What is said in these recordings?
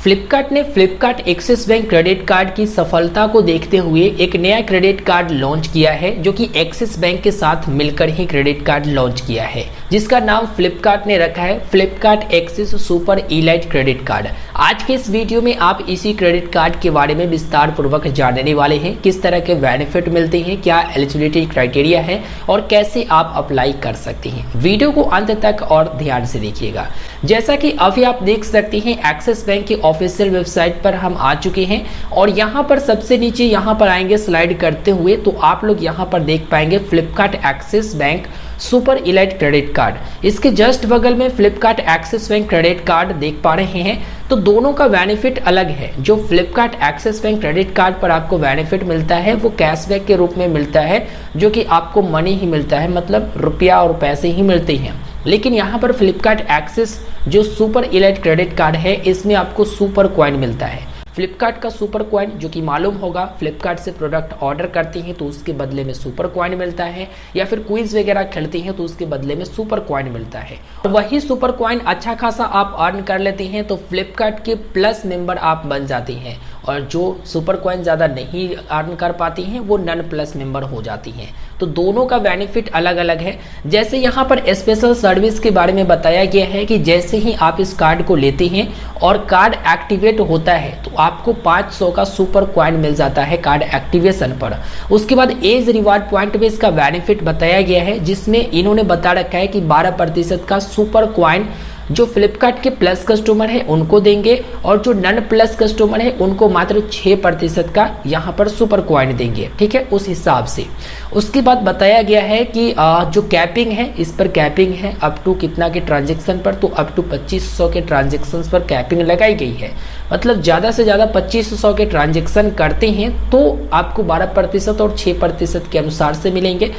फ्लिपकार्ट ने Flipkart axis bank credit card की सफलता को देखते हुए एक नया क्रेडिट कार्ड लॉन्च किया है, जो कि एक्सिस बैंक के साथ मिलकर ही क्रेडिट कार्ड लॉन्च किया है, जिसका नाम फ्लिपकार्ट ने रखा है Flipkart axis super elite credit card. आज के इस वीडियो में आप इसी क्रेडिट कार्ड के बारे में विस्तार पूर्वक जानने वाले हैं। किस तरह के बेनिफिट मिलते हैं, क्या एलिजिबिलिटी क्राइटेरिया है और कैसे आप अप्लाई कर सकते हैं। वीडियो को अंत तक और ध्यान से देखिएगा। जैसा कि अभी आप देख सकते हैं, एक्सिस बैंक की ऑफिशियल वेबसाइट पर हम आ चुके हैं और यहाँ पर सबसे नीचे यहाँ पर आएंगे स्लाइड करते हुए, तो आप लोग यहाँ पर देख पाएंगे Flipkart axis bank super elite credit card. इसके जस्ट बगल में Flipkart axis bank credit card देख पा रहे हैं। तो दोनों का बेनिफिट अलग है। जो Flipkart axis bank credit card पर आपको बेनिफिट मिलता है वो कैशबैक के रूप में मिलता है, जो कि आपको मनी ही मिलता है, मतलब रुपया और पैसे ही मिलते हैं। लेकिन यहाँ पर फ्लिपकार्ट एक्सिस जो सुपर इलाइट क्रेडिट कार्ड है, इसमें आपको सुपर कॉइन मिलता है। फ्लिपकार्ट का सुपर कॉइन, जो कि मालूम होगा फ्लिपकार्ट से प्रोडक्ट ऑर्डर करते हैं तो उसके बदले में सुपर कॉइन मिलता है, या फिर क्विज वगैरह खेलते हैं तो उसके बदले में सुपर कॉइन मिलता है। और वही सुपर कॉइन अच्छा खासा आप अर्न कर लेते हैं तो फ्लिपकार्ट के प्लस मेंबर आप बन जाते हैं, और जो सुपर कॉइन ज़्यादा नहीं अर्न कर पाती हैं वो नन प्लस मेंबर हो जाती हैं। तो दोनों का बेनिफिट अलग अलग है। जैसे यहाँ पर स्पेशल सर्विस के बारे में बताया गया है कि जैसे ही आप इस कार्ड को लेते हैं और कार्ड एक्टिवेट होता है तो आपको 500 का सुपर कॉइन मिल जाता है कार्ड एक्टिवेशन पर। उसके बाद एज रिवार्ड पॉइंट में इसका बेनिफिट बताया गया है, जिसमें इन्होंने बता रखा है कि 12% का सुपर कॉइन जो फ्लिपकार्ट के प्लस कस्टमर है उनको देंगे, और जो नन प्लस कस्टमर है उनको मात्र 6% का यहाँ पर सुपर कॉइन देंगे। ठीक है, उस हिसाब से। उसके बाद बताया गया है कि जो कैपिंग है, इस पर कैपिंग है अप टू कितना के ट्रांजेक्शन पर, तो अप टू 2500 के ट्रांजेक्शन पर कैपिंग लगाई गई है। मतलब ज़्यादा से ज़्यादा 2500 के ट्रांजेक्शन करते हैं तो आपको 12% और 6% के अनुसार से मिलेंगे।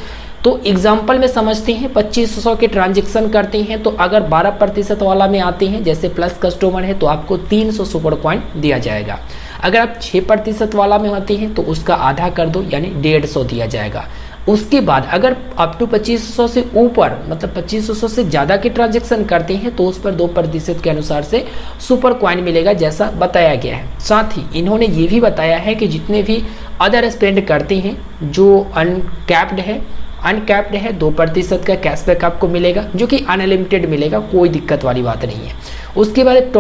तो एग्जाम्पल में समझते हैं, 2500 के ट्रांजेक्शन करते हैं तो अगर 12% वाला में आते हैं, जैसे प्लस कस्टमर है, तो आपको 300 सुपर कॉइन दिया जाएगा। अगर आप 6% वाला में आते हैं तो उसका आधा कर दो, यानी 150 दिया जाएगा। उसके बाद अगर अप टू 2500 से ऊपर, मतलब 2500 से ज़्यादा के ट्रांजेक्शन करते हैं तो उस पर 2% के अनुसार से सुपर कॉइन मिलेगा, जैसा बताया गया है। साथ ही इन्होंने ये भी बताया है कि जितने भी अदर स्पेंड करते हैं जो अनकैप्ड है 2% का कैशबैक आपको मिलेगा, जो कि अनलिमिटेड मिलेगा, कोई दिक्कत वाली बात नहीं है। उसके बाद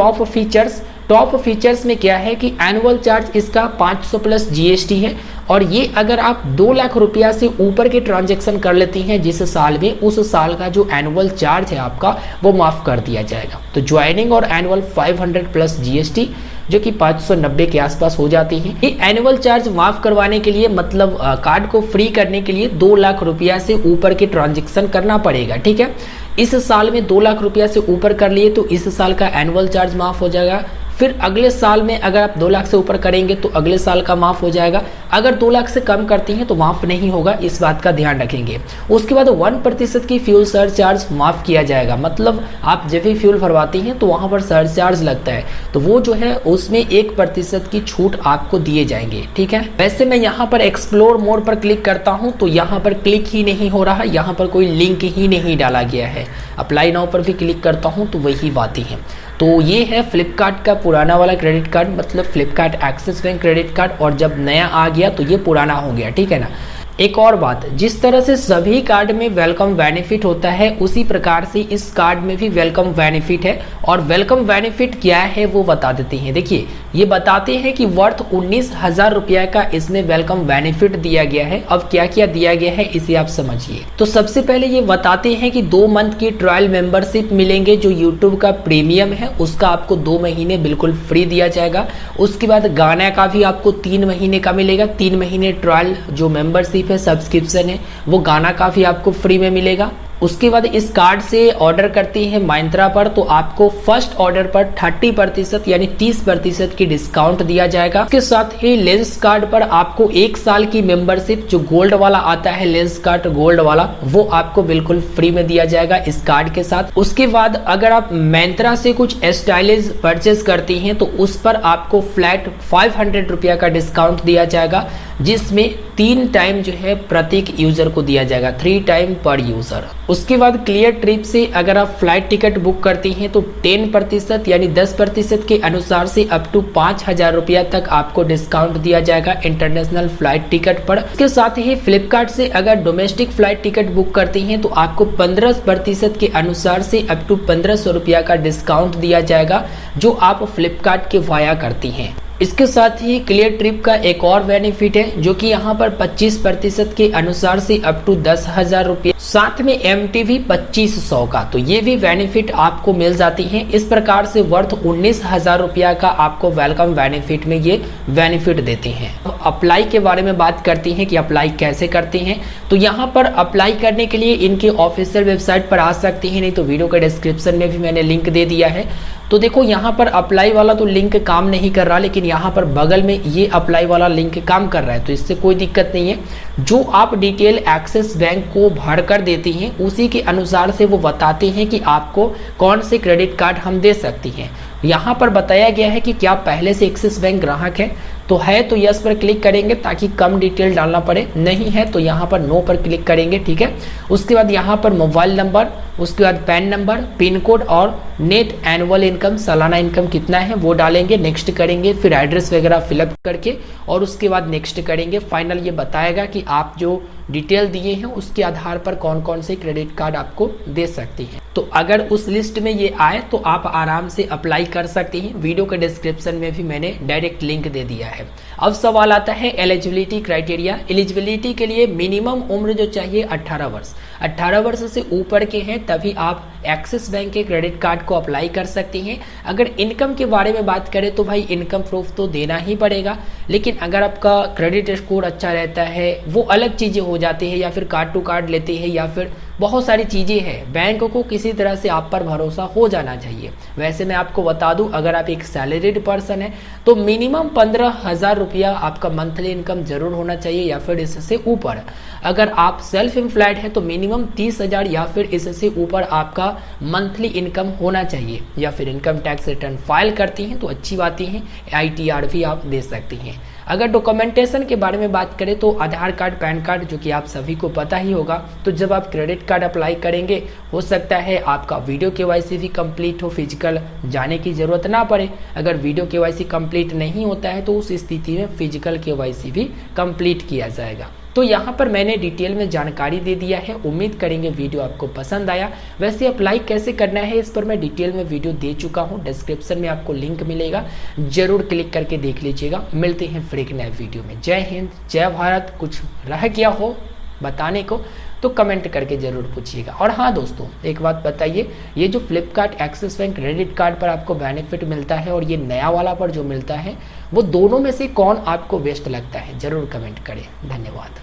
टॉप फीचर्स में क्या है कि एनुअल चार्ज इसका 500 प्लस जीएसटी है, और ये अगर आप 2 लाख रुपया से ऊपर के ट्रांजैक्शन कर लेती हैं जिस साल में, उस साल का जो एनुअल चार्ज है आपका वो माफ़ कर दिया जाएगा। तो ज्वाइनिंग और एनुअल 500 प्लस जीएसटी, जो कि 590 के आसपास हो जाती है। ये एनुअल चार्ज माफ करवाने के लिए, मतलब कार्ड को फ्री करने के लिए 2 लाख रुपया से ऊपर के ट्रांजैक्शन करना पड़ेगा। ठीक है, इस साल में 2 लाख रुपया से ऊपर कर लिए तो इस साल का एनुअल चार्ज माफ हो जाएगा। फिर अगले साल में अगर आप 2 लाख से ऊपर करेंगे तो अगले साल का माफ़ हो जाएगा। अगर 2 लाख से कम करती हैं तो माफ़ नहीं होगा, इस बात का ध्यान रखेंगे। उसके बाद 1% की फ्यूल सरचार्ज माफ़ किया जाएगा, मतलब आप जब भी फ्यूल भरवाती हैं तो वहाँ पर सरचार्ज लगता है, तो वो जो है उसमें 1% की छूट आपको दिए जाएंगे। ठीक है, वैसे मैं यहाँ पर एक्सप्लोर मोड पर क्लिक करता हूँ तो यहाँ पर क्लिक ही नहीं हो रहा, यहाँ पर कोई लिंक ही नहीं डाला गया है। अप्लाई नाउ पर भी क्लिक करता हूँ तो वही बातें हैं। तो ये है फ्लिपकार्ट का पुराना वाला क्रेडिट कार्ड, मतलब Flipkart axis bank credit card, और जब नया आ गया तो ये पुराना हो गया। ठीक है ना। एक और बात, जिस तरह से सभी कार्ड में वेलकम बेनिफिट होता है उसी प्रकार से इस कार्ड में भी वेलकम बेनिफिट है, और वेलकम बेनिफिट क्या है वो बता देते हैं। देखिए, ये बताते हैं कि वर्थ 19,000 रुपया का इसमें वेलकम बेनिफिट दिया गया है। अब क्या क्या दिया गया है इसे आप समझिए। तो सबसे पहले ये बताते हैं कि 2 मंथ की ट्रायल मेंबरशिप मिलेंगे, जो यूट्यूब का प्रीमियम है उसका आपको 2 महीने बिल्कुल फ्री दिया जाएगा। उसके बाद गाना का भी आपको 3 महीने का मिलेगा। 3 महीने ट्रायल जो मेंबरशिप है, सब्सक्रिप्शन है, वो गाना का भी आपको फ्री में मिलेगा। उसके बाद इस कार्ड से ऑर्डर करती हैं माइंत्रा पर तो आपको फर्स्ट ऑर्डर पर 30% यानी 30% की डिस्काउंट दिया जाएगा। इसके साथ ही लेंस कार्ड पर आपको 1 साल की मेंबरशिप, जो गोल्ड वाला आता है लेंस कार्ड गोल्ड वाला, वो आपको बिल्कुल फ्री में दिया जाएगा इस कार्ड के साथ। उसके बाद अगर आप मिंत्रा से कुछ स्टाइलिश परचेज करती हैं तो उस पर आपको फ्लैट 500 रुपया का डिस्काउंट दिया जाएगा, जिसमें 3 टाइम जो है प्रत्येक यूजर को दिया जाएगा, 3 टाइम पर यूजर। उसके बाद क्लियर ट्रिप से अगर आप फ्लाइट टिकट बुक करती हैं तो 10% यानी 10% के अनुसार से अप टू 5,000 रुपया तक आपको डिस्काउंट दिया जाएगा इंटरनेशनल फ्लाइट टिकट पर। इसके साथ ही फ्लिपकार्ट से अगर डोमेस्टिक फ्लाइट टिकट बुक करती हैं तो आपको 15% के अनुसार से अप टू 1,500 रुपया का डिस्काउंट दिया जाएगा जो आप फ्लिपकार्ट के वाया करती हैं। इसके साथ ही क्लियर ट्रिप का एक और बेनिफिट है जो कि यहाँ पर 25% के अनुसार से अप टू 10,000 रुपये, साथ में MTV 2500 का, तो ये भी बेनिफिट आपको मिल जाती हैं। इस प्रकार से वर्थ 19,000 रुपया का आपको वेलकम बेनिफिट में ये बेनिफिट देते हैं। अब अप्लाई के बारे में बात करती हैं कि अप्लाई कैसे करते हैं। तो यहाँ पर अप्लाई करने के लिए इनके ऑफिशियल वेबसाइट पर आ सकती हैं, नहीं तो वीडियो के डिस्क्रिप्शन में भी मैंने लिंक दे दिया है। तो देखो यहाँ पर अप्लाई वाला तो लिंक काम नहीं कर रहा, लेकिन यहाँ पर बगल में ये अप्लाई वाला लिंक काम कर रहा है, तो इससे कोई दिक्कत नहीं है। जो आप डिटेल एक्सिस बैंक को भर कर देती हैं उसी के अनुसार से वो बताते हैं कि आपको कौन से क्रेडिट कार्ड हम दे सकती हैं। यहाँ पर बताया गया है कि क्या पहले से एक्सिस बैंक ग्राहक है, तो है तो यस पर क्लिक करेंगे ताकि कम डिटेल डालना पड़े, नहीं है तो यहाँ पर नो पर क्लिक करेंगे, ठीक है। उसके बाद यहाँ पर मोबाइल नंबर, उसके बाद पैन नंबर, पिन कोड और नेट एनुअल इनकम, सालाना इनकम कितना है वो डालेंगे, नेक्स्ट करेंगे, फिर एड्रेस वगैरह फिलअप करके और उसके बाद नेक्स्ट करेंगे। फाइनल ये बताएगा कि आप जो डिटेल दिए हैं उसके आधार पर कौन कौन से क्रेडिट कार्ड आपको दे सकती हैं। तो अगर उस लिस्ट में ये आए तो आप आराम से अप्लाई कर सकती हैं। वीडियो के डिस्क्रिप्शन में भी मैंने डायरेक्ट लिंक दे दिया है। अब सवाल आता है एलिजिबिलिटी क्राइटेरिया। एलिजिबिलिटी के लिए मिनिमम उम्र जो चाहिए 18 वर्ष, 18 वर्ष से ऊपर के हैं तभी आप एक्सिस बैंक के क्रेडिट कार्ड को अप्लाई कर सकती हैं। अगर इनकम के बारे में बात करें तो भाई इनकम प्रूफ तो देना ही पड़ेगा, लेकिन अगर आपका क्रेडिट स्कोर अच्छा रहता है वो अलग चीज़ें हो जाती है, या फिर कार्ड टू कार्ड लेते हैं, या फिर बहुत सारी चीज़ें हैं। बैंक को किसी तरह से आप पर भरोसा हो जाना चाहिए। वैसे मैं आपको बता दूं, अगर आप एक सैलरीड पर्सन है तो मिनिमम 15,000 रुपया आपका मंथली इनकम जरूर होना चाहिए या फिर इससे ऊपर। अगर आप सेल्फ एम्प्लॉयड है तो मिनिमम 30,000 या फिर इससे ऊपर आपका मंथली इनकम होना चाहिए, या फिर इनकम टैक्स रिटर्न फाइल करती हैं तो अच्छी बातें हैं, ITR भी आप दे सकती हैं। अगर डॉक्यूमेंटेशन के बारे में बात करें तो आधार कार्ड, पैन कार्ड, जो कि आप सभी को पता ही होगा। तो जब आप क्रेडिट कार्ड अप्लाई करेंगे हो सकता है आपका वीडियो KYC भी कंप्लीट हो, फिजिकल जाने की जरूरत ना पड़े। अगर वीडियो KYC कंप्लीट नहीं होता है तो उस स्थिति में फिजिकल KYC भी कंप्लीट किया जाएगा। तो यहाँ पर मैंने डिटेल में जानकारी दे दिया है। उम्मीद करेंगे वीडियो आपको पसंद आया। वैसे अप्लाई कैसे करना है इस पर मैं डिटेल में वीडियो दे चुका हूँ, डिस्क्रिप्शन में आपको लिंक मिलेगा, जरूर क्लिक करके देख लीजिएगा। मिलते हैं फिर एक नए वीडियो में। जय हिंद, जय भारत। कुछ रह गया हो बताने को तो कमेंट करके जरूर पूछिएगा। और हाँ दोस्तों, एक बात बताइए, ये जो Flipkart axis bank credit card पर आपको बेनिफिट मिलता है और ये नया वाला पर जो मिलता है, वो दोनों में से कौन आपको बेस्ट लगता है, जरूर कमेंट करें। धन्यवाद।